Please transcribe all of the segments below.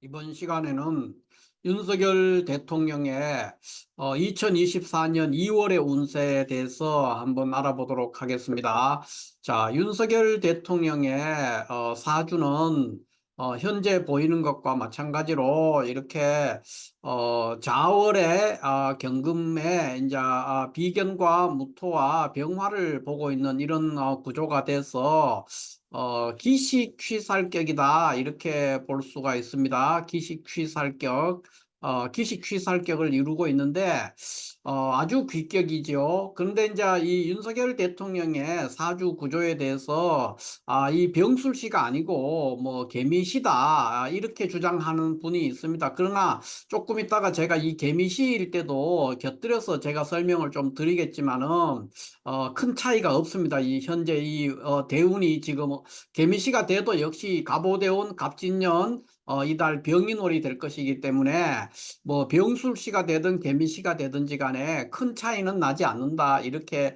이번 시간에는 윤석열 대통령의 2024년 2월의 운세에 대해서 한번 알아보도록 하겠습니다. 자, 윤석열 대통령의 사주는 현재 보이는 것과 마찬가지로 이렇게 좌월의 경금에 이제 비견과 무토와 병화를 보고 있는 이런 구조가 돼서 기식취살격이다 이렇게 볼 수가 있습니다. 기식취살격, 기식취살격을 이루고 있는데 아주 귀격이죠. 그런데 이제 이 윤석열 대통령의 사주 구조에 대해서 이 병술씨가 아니고 뭐 개미시다 이렇게 주장하는 분이 있습니다. 그러나 조금 있다가 제가 이 개미시일 때도 곁들여서 제가 설명을 좀 드리겠지만은 큰 차이가 없습니다. 이 현재 이 대운이 지금 개미시가 돼도 역시 갑오대운 갑진년 이달 병인월이 될 것이기 때문에 뭐 병술시가 되든 개미시가 되든지 간에 큰 차이는 나지 않는다 이렇게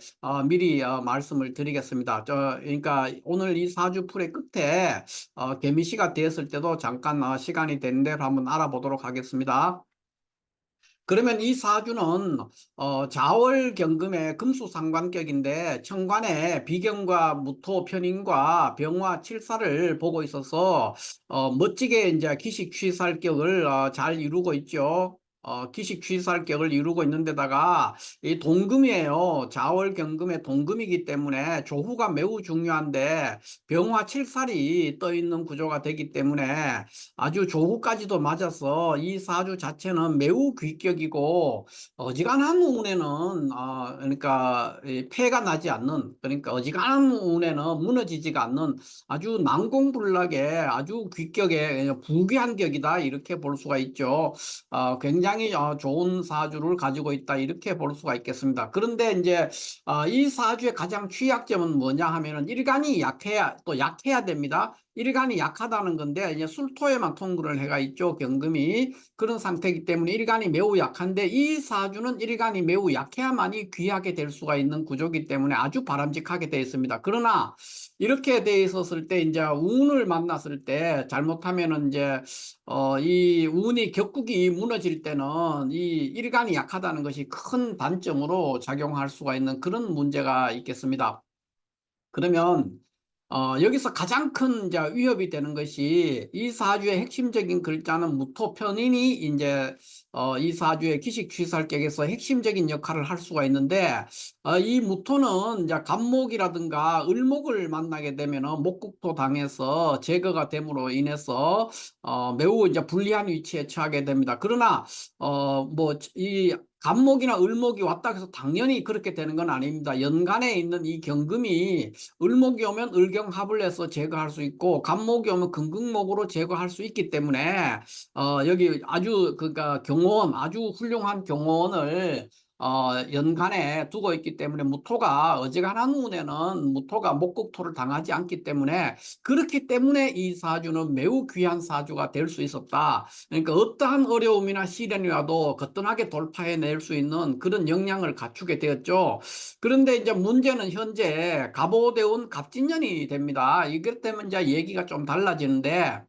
미리 말씀을 드리겠습니다. 그러니까 오늘 이 사주풀의 끝에 개미시가 되었을 때도 잠깐 시간이 되는 대로 한번 알아보도록 하겠습니다. 그러면 이 사주는 자월경금의 금수상관격인데 천간에 비경과 무토 편인과 병화 칠사를 보고 있어서 멋지게 이제 기식취살격을 잘 이루고 있죠. 기식취살격을 이루고 있는데다가 이 동금이에요. 자월경금의 동금이기 때문에 조후가 매우 중요한데 병화 칠살이 떠 있는 구조가 되기 때문에 아주 조후까지도 맞아서 이 사주 자체는 매우 귀격이고 어지간한 운에는 그러니까 이 폐가 나지 않는, 그러니까 어지간한 운에는 무너지지가 않는 아주 난공불락의 아주 귀격의 부귀한 격이다 이렇게 볼 수가 있죠. 굉장히 좋은 사주를 가지고 있다 이렇게 볼 수가 있겠습니다. 그런데 이제 이 사주의 가장 취약점은 뭐냐 하면은 일간이 약해야 됩니다. 일간이 약하다는 건데 이제 술토에만 통근을 해가 있죠. 경금이 그런 상태이기 때문에 일간이 매우 약한데 이 사주는 일간이 매우 약해야만이 귀하게 될 수가 있는 구조이기 때문에 아주 바람직하게 되어 있습니다. 그러나 이렇게 돼 있었을 때 이제 운을 만났을 때 잘못하면은 이제 이 운이 격국이 무너질 때는 이 일간이 약하다는 것이 큰 단점으로 작용할 수가 있는 그런 문제가 있겠습니다. 그러면 여기서 가장 큰 이제 위협이 되는 것이 이 사주의 핵심적인 글자는 무토편인이 이제 이 사주의 기식취살격에서 핵심적인 역할을 할 수가 있는데 이 무토는 이제 간목이라든가 을목을 만나게 되면은 목국토 당해서 제거가 됨으로 인해서 매우 이제 불리한 위치에 처하게 됩니다. 그러나 뭐 이 간목이나 을목이 왔다 해서 당연히 그렇게 되는 건 아닙니다. 연간에 있는 이 경금이 을목이 오면 을경합을 해서 제거할 수 있고 간목이 오면 금극목으로 제거할 수 있기 때문에 여기 아주 그러니까 경호원 아주 훌륭한 경호원을 연간에 두고 있기 때문에 무토가 어지간한 운에는 무토가 목극토를 당하지 않기 때문에 그렇기 때문에 이 사주는 매우 귀한 사주가 될 수 있었다. 그러니까 어떠한 어려움이나 시련이 와도 거뜬하게 돌파해낼 수 있는 그런 역량을 갖추게 되었죠. 그런데 이제 문제는 현재 갑오대운 갑진년이 됩니다. 이것 때문에 이제 얘기가 좀 달라지는데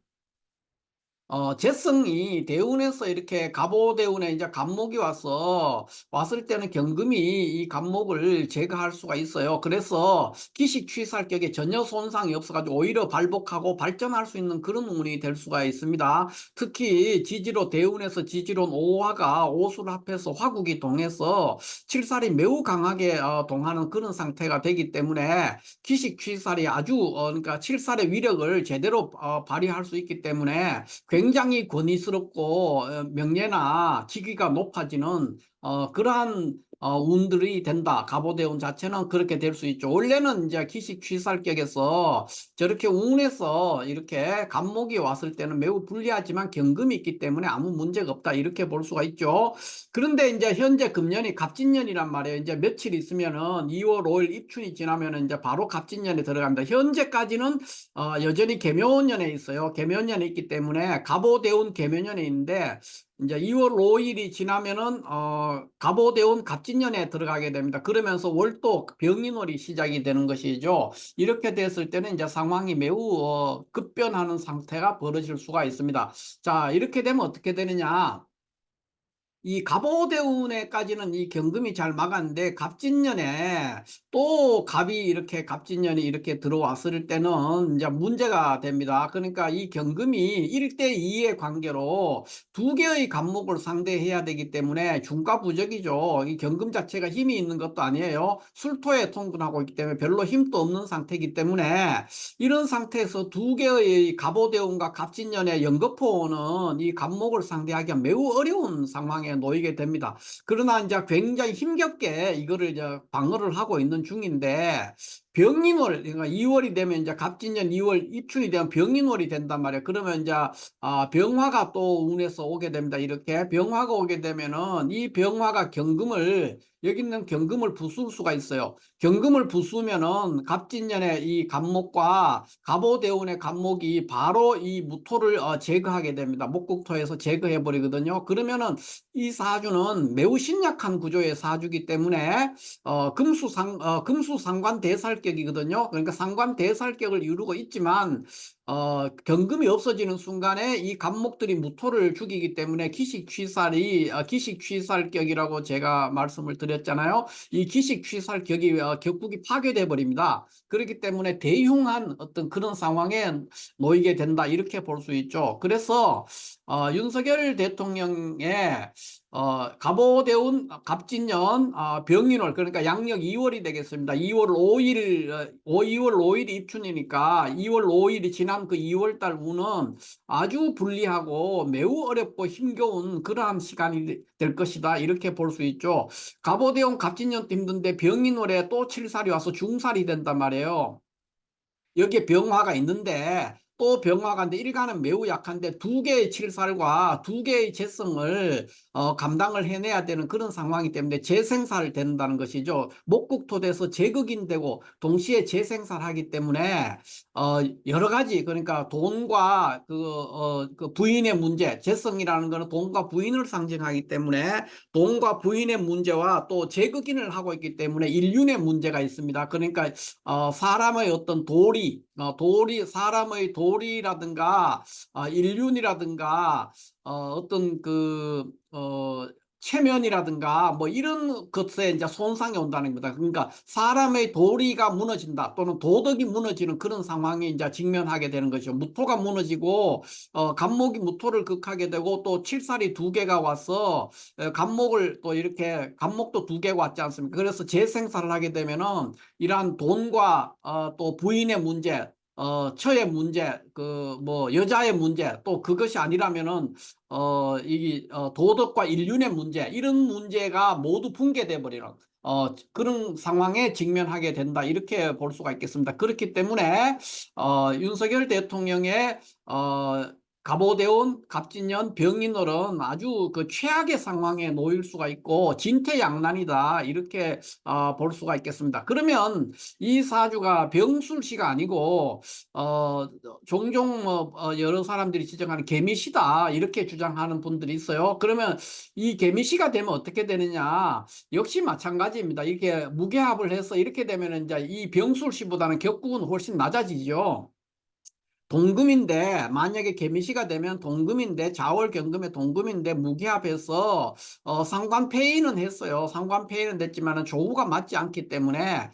재성이 대운에서 이렇게 갑오대운에 이제 갑목이 왔을 때는 경금이 이 갑목을 제거할 수가 있어요. 그래서 기식취살격에 전혀 손상이 없어가지고 오히려 발복하고 발전할 수 있는 그런 운이 될 수가 있습니다. 특히 지지로 대운에서 지지론 오화가 오수를 합해서 화국이 동해서 칠살이 매우 강하게 동하는 그런 상태가 되기 때문에 기식취살이 아주 그러니까 칠살의 위력을 제대로 발휘할 수 있기 때문에 굉장히 권위스럽고 명예나 직위가 높아지는 그러한 운들이 된다. 갑오대운 자체는 그렇게 될 수 있죠. 원래는 이제 기식취살격에서 저렇게 운에서 이렇게 갑목이 왔을 때는 매우 불리하지만 경금이 있기 때문에 아무 문제가 없다. 이렇게 볼 수가 있죠. 그런데 이제 현재 금년이 갑진년이란 말이에요. 이제 며칠 있으면은 2월 5일 입춘이 지나면은 이제 바로 갑진년에 들어갑니다. 현재까지는 여전히 계묘년에 있어요. 계묘년에 있기 때문에 갑오대운 계묘년에 있는데 이제 2월 5일이 지나면은 갑오대운 갑진년에 들어가게 됩니다. 그러면서 월도 병인월이 시작이 되는 것이죠. 이렇게 됐을 때는 이제 상황이 매우 급변하는 상태가 벌어질 수가 있습니다. 자, 이렇게 되면 어떻게 되느냐? 이 갑오대운에까지는 이 경금이 잘 막았는데 갑진년에 또 갑이 이렇게 갑진년이 이렇게 들어왔을 때는 이제 문제가 됩니다. 그러니까 이 경금이 1대2의 관계로 두 개의 갑목을 상대해야 되기 때문에 중과부적이죠. 이 경금 자체가 힘이 있는 것도 아니에요. 술토에 통근하고 있기 때문에 별로 힘도 없는 상태이기 때문에 이런 상태에서 두 개의 갑오대운과 갑진년의 연거포는 이 갑목을 상대하기가 매우 어려운 상황에 놓이게 됩니다. 그러나 이제 굉장히 힘겹게 이거를 이제 방어를 하고 있는 중인데 병인월, 그러니까 2월이 되면 이제 갑진년 2월 입춘이 되면 병인월이 된단 말이에요. 그러면 이제 병화가 또 운에서 오게 됩니다. 이렇게 병화가 오게 되면은 이 병화가 경금을 여기 있는 경금을 부술 수가 있어요. 경금을 부수면은 갑진년의 이 갑목과 갑오대운의 갑목이 바로 이 무토를 제거하게 됩니다. 목국토에서 제거해 버리거든요. 그러면은 이 사주는 매우 신약한 구조의 사주기 때문에 금수상관 대살격이거든요. 그러니까 상관 대살격을 이루고 있지만 경금이 없어지는 순간에 이 갑목들이 무토를 죽이기 때문에 기식취살격이라고 제가 말씀을 드렸잖아요. 이 기식취살격이 격국이 파괴돼 버립니다. 그렇기 때문에 대흉한 어떤 그런 상황에 놓이게 된다 이렇게 볼 수 있죠. 그래서 윤석열 대통령의 갑오대운 갑진년 병인월 그러니까 양력 2월이 되겠습니다. 2월 5일 2월 5일이 입춘이니까 2월 5일이 지난 그 2월 달 운은 아주 불리하고 매우 어렵고 힘겨운 그러한 시간이 될 것이다 이렇게 볼 수 있죠. 갑오대운 갑진년도 힘든데 병인월에 또 칠살이 와서 중살이 된단 말이에요. 여기에 병화가 있는데 또 병화가인데 일간은 매우 약한데 두 개의 칠살과 두 개의 재성을 감당을 해내야 되는 그런 상황이기 때문에 재생살을 된다는 것이죠. 목국토돼서 재극인되고 동시에 재생살하기 때문에 여러 가지 그러니까 돈과 그 부인의 문제 재성이라는 것은 돈과 부인을 상징하기 때문에 돈과 부인의 문제와 또 재극인을 하고 있기 때문에 인륜의 문제가 있습니다. 그러니까 사람의 어떤 사람의 도리라든가, 인륜이라든가, 어떤 체면이라든가, 뭐 이런 것에 이제 손상이 온다는 겁니다. 그러니까 사람의 도리가 무너진다 또는 도덕이 무너지는 그런 상황에 이제 직면하게 되는 것이죠. 무토가 무너지고, 갑목이 무토를 극하게 되고 또 칠살이 두 개가 와서 갑목을 또 이렇게 갑목도 두 개가 왔지 않습니까? 그래서 재생살을 하게 되면은 이러한 돈과 또 부인의 문제, 처의 문제, 그 뭐 여자의 문제, 또 그것이 아니라면은 이 도덕과 인륜의 문제, 이런 문제가 모두 붕괴돼 버리는 그런 상황에 직면하게 된다 이렇게 볼 수가 있겠습니다. 그렇기 때문에 윤석열 대통령의 갑오대운, 갑진년, 병인월은 아주 그 최악의 상황에 놓일 수가 있고 진퇴양난이다 이렇게 볼 수가 있겠습니다. 그러면 이 사주가 병술시가 아니고 종종 뭐 여러 사람들이 지적하는 개미시다 이렇게 주장하는 분들이 있어요. 그러면 이 개미시가 되면 어떻게 되느냐? 역시 마찬가지입니다. 이렇게 무게합을 해서 이렇게 되면 이제 이 병술시보다는 격국은 훨씬 낮아지죠. 동금인데 만약에 개미시가 되면 동금인데 자월경금의 동금인데 무기합해서 상관폐인은 했어요. 상관폐인은 됐지만 조우가 맞지 않기 때문에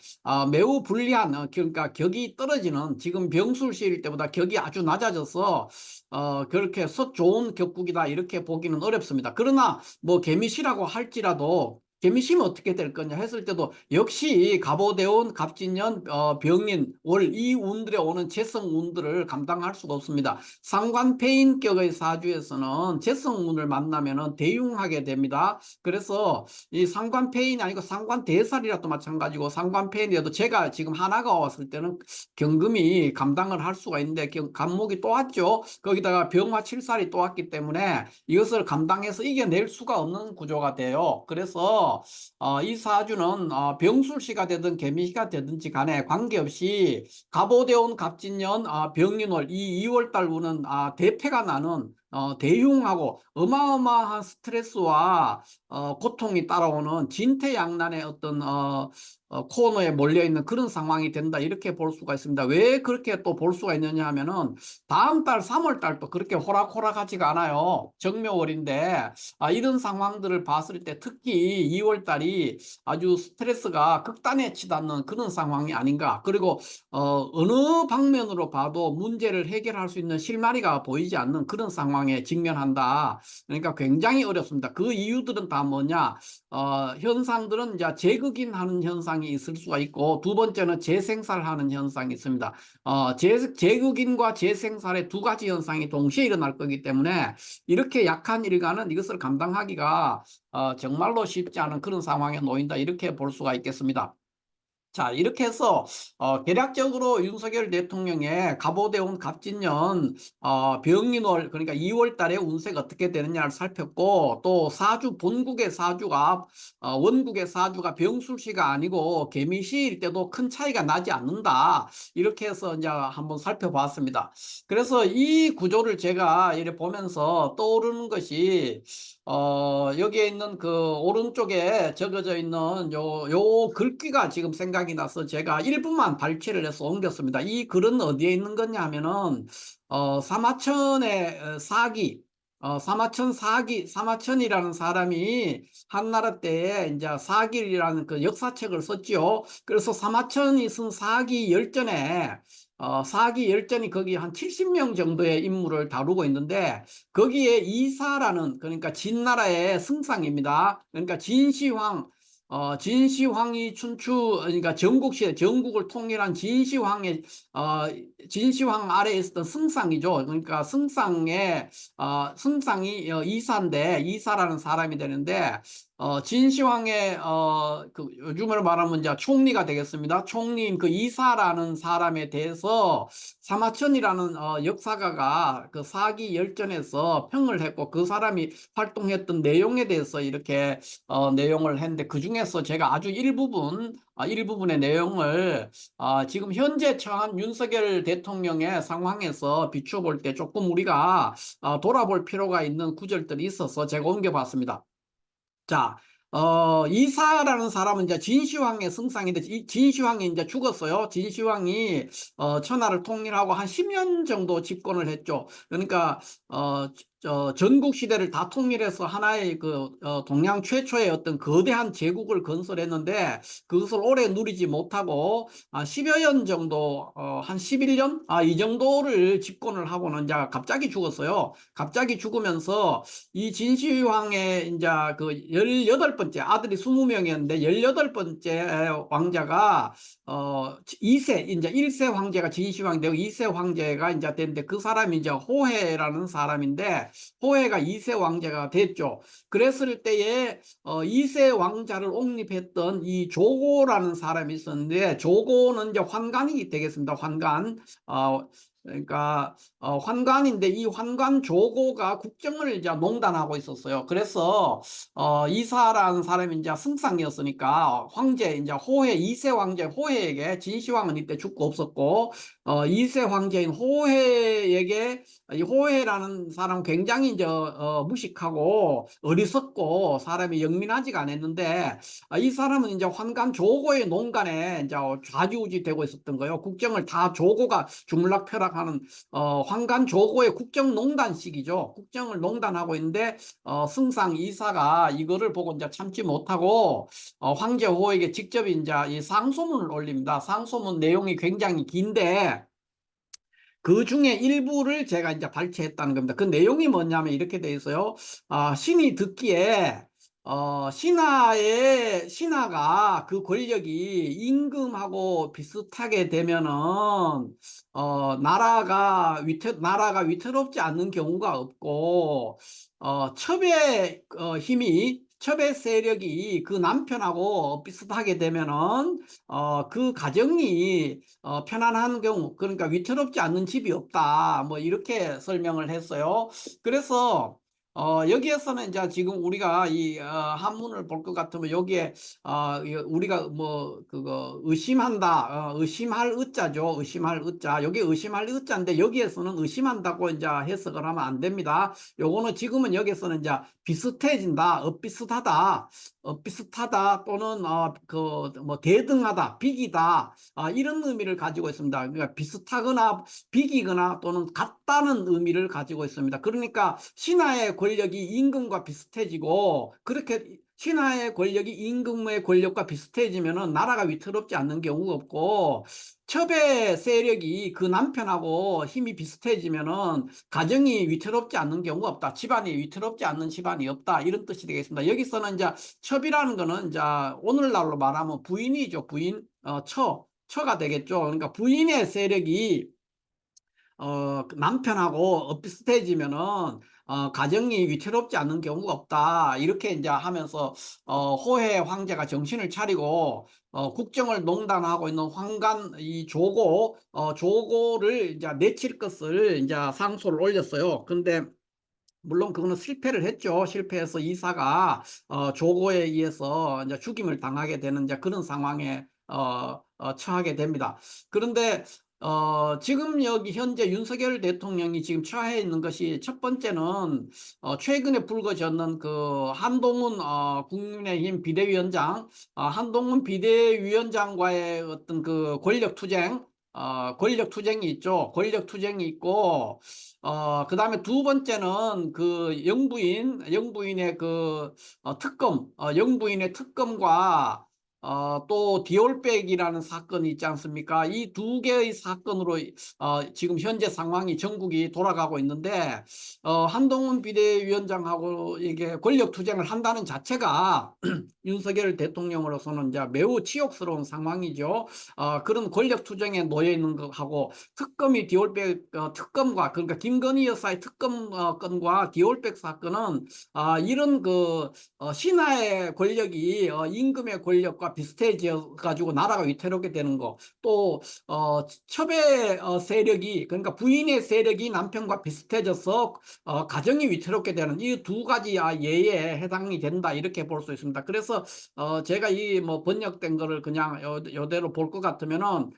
매우 불리한 그러니까 격이 떨어지는 지금 병술시일 때보다 격이 아주 낮아져서 그렇게 썩 좋은 격국이다 이렇게 보기는 어렵습니다. 그러나 뭐 개미시라고 할지라도 개미시면 어떻게 될 거냐 했을 때도 역시 갑오대운, 갑진년, 병인, 월 이 운들에 오는 재성 운들을 감당할 수가 없습니다. 상관폐인격의 사주에서는 재성 운을 만나면은 대흉하게 됩니다. 그래서 이 상관폐인이 아니고 상관대살이라도 마찬가지고 상관폐인이라도 제가 지금 하나가 왔을 때는 경금이 감당을 할 수가 있는데 간목이 또 왔죠. 거기다가 병화 칠살이 또 왔기 때문에 이것을 감당해서 이겨낼 수가 없는 구조가 돼요. 그래서 이 사주는 병술시가 되든 개미시가 되든지 간에 관계없이 갑오대운 갑진년 병인월 이 2월달 운은 대패가 나는 대흉하고 어마어마한 스트레스와 고통이 따라오는 진퇴양난의 어떤 코너에 몰려있는 그런 상황이 된다, 이렇게 볼 수가 있습니다. 왜 그렇게 또 볼 수가 있느냐 하면은 다음 달 3월 달도 그렇게 호락호락하지가 않아요. 정묘월인데 이런 상황들을 봤을 때 특히 2월 달이 아주 스트레스가 극단에 치닫는 그런 상황이 아닌가. 그리고 어느 방면으로 봐도 문제를 해결할 수 있는 실마리가 보이지 않는 그런 상황에 직면한다. 그러니까 굉장히 어렵습니다. 그 이유들은 다 뭐냐? 현상들은 이제 재극인하는 현상이 있을 수가 있고, 두 번째는 재생살하는 현상이 있습니다. 재극인과 재생살의 두 가지 현상이 동시에 일어날 거기 때문에 이렇게 약한 일가는 이것을 감당하기가 정말로 쉽지 않은 그런 상황에 놓인다, 이렇게 볼 수가 있겠습니다. 자, 이렇게 해서 대략적으로 윤석열 대통령의 갑오대운 갑진년 병인월, 그러니까 2월 달에 운세가 어떻게 되느냐를 살폈고, 또 사주, 본국의 사주가 원국의 사주가 병술시가 아니고 개미시일 때도 큰 차이가 나지 않는다, 이렇게 해서 이제 한번 살펴봤습니다. 그래서 이 구조를 제가 이렇게 보면서 떠오르는 것이, 여기에 있는 그 오른쪽에 적어져 있는 요 글귀가 지금 생각이 나서 제가 일부만 발췌를 해서 옮겼습니다. 이 글은 어디에 있는 거냐 하면은, 사마천의 사기, 사마천이라는 사람이 한나라 때에 이제 사기라는 그 역사책을 썼지요. 그래서 사마천이 쓴 사기 열전에, 사기 열전이 거기 한 70명 정도의 인물을 다루고 있는데, 거기에 이사라는, 그러니까 진나라의 승상입니다. 그러니까 진시황이 그러니까 전국을 통일한 어, 진시황 아래에 있었던 승상이죠. 그러니까 승상이 이사인데, 이사라는 사람이 되는데, 진시황의 그 요즘으로 말하면 이제 총리가 되겠습니다. 총리인 그 이사라는 사람에 대해서 사마천이라는 역사가가 그 사기 열전에서 평을 했고, 그 사람이 활동했던 내용에 대해서 이렇게 내용을 했는데, 그 중에서 제가 아주 일부분의 내용을 지금 현재 처한 윤석열 대통령의 상황에서 비추어 볼 때 조금 우리가 돌아볼 필요가 있는 구절들이 있어서 제가 옮겨봤습니다. 자, 이사라는 사람은 이제 진시황의 승상인데, 진시황이 이제 죽었어요. 진시황이 천하를 통일하고 한 10년 정도 집권을 했죠. 그러니까 전국 시대를 다 통일해서 하나의 그 동양 최초의 어떤 거대한 제국을 건설했는데, 그것을 오래 누리지 못하고 10여 년 정도, 한 11년 이 정도를 집권을 하고는 이제 갑자기 죽었어요. 갑자기 죽으면서 이 진시황의 이제 그 18번째 아들이 20명이었는데, 18번째 왕자가 2세, 이제 1세 황제가 진시황이 되고 2세 황제가 이제 됐는데, 그 사람이 이제 호해라는 사람인데, 호해가 2세 왕자가 됐죠. 그랬을 때에 2세 왕자를 옹립했던 이 조고라는 사람이 있었는데, 조고는 이제 환관이 되겠습니다. 환관. 그러니까 환관인데, 이 환관 조고가 국정을 이제 농단하고 있었어요. 그래서 이사라는 사람이 이제 승상이었으니까 황제, 이제 호해, 2세 황제 호해에게, 진시황은 이때 죽고 없었고 2세 황제인 호해에게, 이 호해라는 사람 굉장히 이제 무식하고 어리석고 사람이 영민하지가 않았는데, 이 사람은 이제 환관 조고의 농간에 이제 좌지우지 되고 있었던 거예요. 국정을 다 조고가 주물락펴락하는 황간 조고의 국정농단식이죠. 국정을 농단하고 있는데 승상 이사가 이거를 보고 이제 참지 못하고 황제호에게 직접 이제 이 상소문을 올립니다. 상소문 내용이 굉장히 긴데, 그 중에 일부를 제가 이제 발췌했다는 겁니다. 그 내용이 뭐냐면 이렇게 돼 있어요. 신이 듣기에 신하가 그 권력이 임금하고 비슷하게 되면은 나라가 위태롭지 않는 경우가 없고, 첩의 세력이 그 남편하고 비슷하게 되면은 그 가정이 편안한 경우, 그러니까 위태롭지 않는 집이 없다, 뭐 이렇게 설명을 했어요. 그래서 여기에서는 이제 지금 우리가 이 한문을 볼 것 같으면 여기에 우리가 뭐 그거 의심한다, 의심할 의자죠. 의심할 의자. 여기 의심할 의자인데 여기에서는 의심한다고 이제 해석을 하면 안 됩니다. 요거는 지금은 여기서는 이제 비슷해진다, 엇비슷하다, 엇비슷하다 또는 그 뭐 대등하다, 비기다, 이런 의미를 가지고 있습니다. 그러니까 비슷하거나 비기거나 또는 같다는 의미를 가지고 있습니다. 그러니까 신하의 권력이 임금과 비슷해지고 그렇게 신하의 권력이 임금의 권력과 비슷해지면은 나라가 위태롭지 않는 경우가 없고 첩의 세력이 그 남편하고 힘이 비슷해지면은 가정이 위태롭지 않는 경우가 없다. 집안이 위태롭지 않는 집안이 없다. 이런 뜻이 되겠습니다. 여기서는 이제 첩이라는 거는 이제 오늘날로 말하면 부인이죠. 부인, 처가 되겠죠. 그러니까 부인의 세력이 그 남편하고 엇비슷해지면은 가정이 위태롭지 않는 경우가 없다. 이렇게 이제 하면서 호해 황제가 정신을 차리고 국정을 농단하고 있는 황간 이 조고를 이제 내칠 것을 이제 상소를 올렸어요. 근데 물론 그거는 실패를 했죠. 실패해서 이사가 조고에 의해서 이제 죽임을 당하게 되는 이제 그런 상황에 처하게 됩니다. 그런데 지금 여기 현재 윤석열 대통령이 지금 처해 있는 것이 첫 번째는 최근에 불거졌는 그 한동훈 국민의힘 비대위원장, 한동훈 비대위원장과의 어떤 그 권력 투쟁이 있죠. 권력 투쟁이 있고 그다음에 두 번째는 그 영부인의 그 영부인의 특검과 또 디올백이라는 사건이 있지 않습니까? 이 두 개의 사건으로 지금 현재 상황이 전국이 돌아가고 있는데 한동훈 비대위원장하고 이게 권력 투쟁을 한다는 자체가 윤석열 대통령으로서는 이제 매우 치욕스러운 상황이죠. 그런 권력 투쟁에 놓여 있는 것하고 특검이 디올백 특검과 그러니까 김건희 여사의 특검 건과 디올백 사건은 이런 그 신하의 권력이 임금의 권력과 비슷해져 가지고 나라가 위태롭게 되는 거, 또 첩의 세력이 그러니까 부인의 세력이 남편과 비슷해져서 가정이 위태롭게 되는 이 두 가지 예에 해당이 된다 이렇게 볼 수 있습니다. 그래서 제가 이 뭐 번역된 거를 그냥 요대로 볼 것 같으면은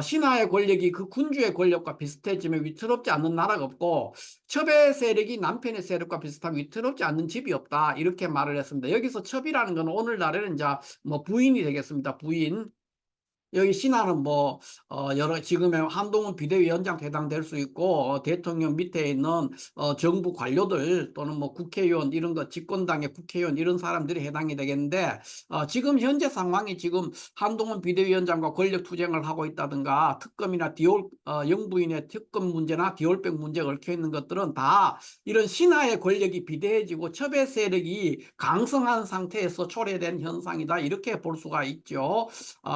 신하의 권력이 그 군주의 권력과 비슷해지면 위태롭지 않는 나라가 없고 첩의 세력이 남편의 세력과 비슷하면 위태롭지 않는 집이 없다 이렇게 말을 했습니다. 여기서 첩이라는 건 오늘날에는 이제 뭐 부인이 되겠습니다. 부인. 여기 신하는 뭐 여러 지금의 한동훈 비대위원장 해당될 수 있고 대통령 밑에 있는 정부 관료들 또는 뭐 국회의원 이런 거 집권당의 국회의원 이런 사람들이 해당이 되겠는데 지금 현재 상황이 지금 한동훈 비대위원장과 권력 투쟁을 하고 있다든가 특검이나 영부인의 특검 문제나 디올백 문제가 얽혀 있는 것들은 다 이런 신하의 권력이 비대해지고 첩의 세력이 강성한 상태에서 초래된 현상이다 이렇게 볼 수가 있죠.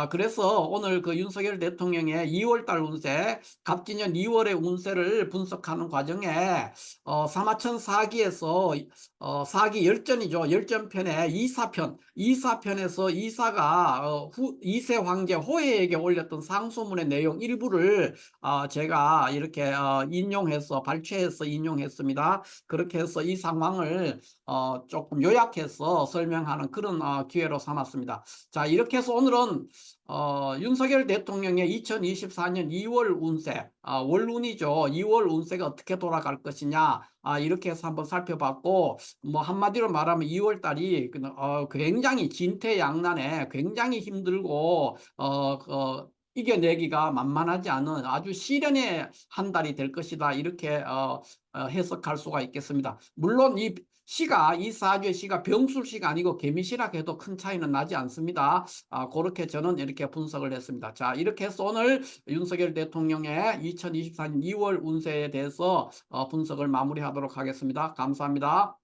그래서 오늘 그 윤석열 대통령의 2월달 운세, 갑진년 2월의 운세를 분석하는 과정에 사마천 사기에서 사기 열전이죠. 열전편의 이사편에서 이사가 이세 황제 호해에게 올렸던 상소문의 내용 일부를 제가 이렇게 인용해서 발췌해서 인용했습니다. 그렇게 해서 이 상황을 조금 요약해서 설명하는 그런 기회로 삼았습니다. 자, 이렇게 해서 오늘은 윤석열 대통령의 2024년 2월 운세, 월운이죠. 2월 운세가 어떻게 돌아갈 것이냐, 이렇게 해서 한번 살펴봤고, 뭐 한마디로 말하면 2월 달이 굉장히 진퇴양난에 굉장히 힘들고, 이겨내기가 만만하지 않은 아주 시련의 한 달이 될 것이다. 이렇게 해석할 수가 있겠습니다. 물론 이 사주의 시가 병술시가 아니고 개미시라 해도 큰 차이는 나지 않습니다. 그렇게 저는 이렇게 분석을 했습니다. 자, 이렇게 해서 오늘 윤석열 대통령의 2024년 2월 운세에 대해서 분석을 마무리하도록 하겠습니다. 감사합니다.